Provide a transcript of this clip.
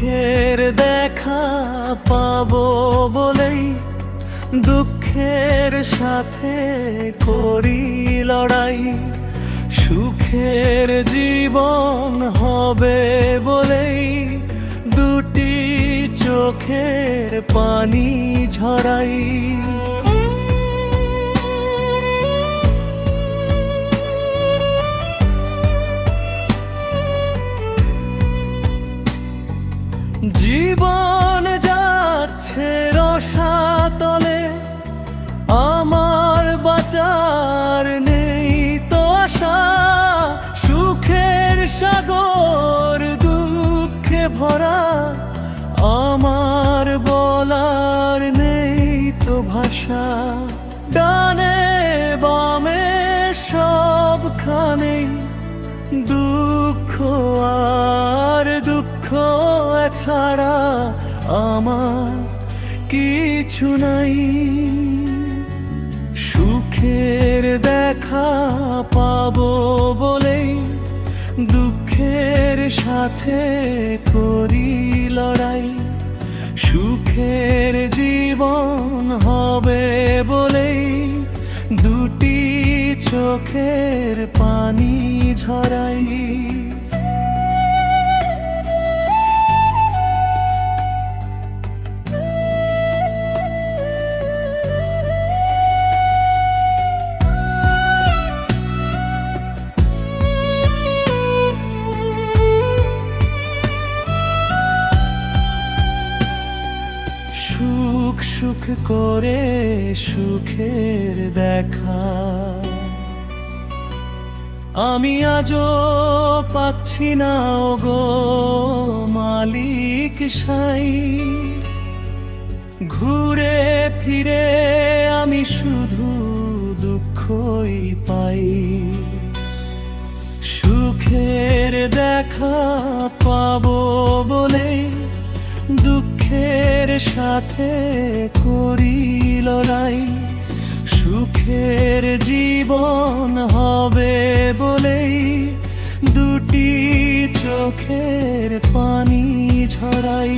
সুখের দেখা পাবো বলেই দুঃখের সাথে করি লড়াই। সুখের জীবন হবে বলেই দুটি চোখের পানি ঝরাই। জীবন যাচ্ছে রসাতলে, আমার বাঁচার নেই তো আশা। সুখের সাগর দুঃখে ভরা, আমার বলার নেই তো ভাষা। ডানে বামে সবখানেই দুঃখ আর দুঃখ ছাড়া আমার কিছু নাই। সুখের দেখা পাবো বলেই দুঃখের সাথে করি লড়াই। সুখের জীবন হবে বলেই দুটি চোখের পানি ঝরাই। সুখ সুখ করে সুখের দেখা আমি আজও পাচ্ছি না ওগো মালিক সাই। ঘুরে ফিরে আমি শুধু দুঃখই পাই। সুখের দেখা পাবো বলে দুঃখের সাথে করি লড়াই। সুখের জীবন হবে বলেই দুটি চোখের পানি ঝরাই।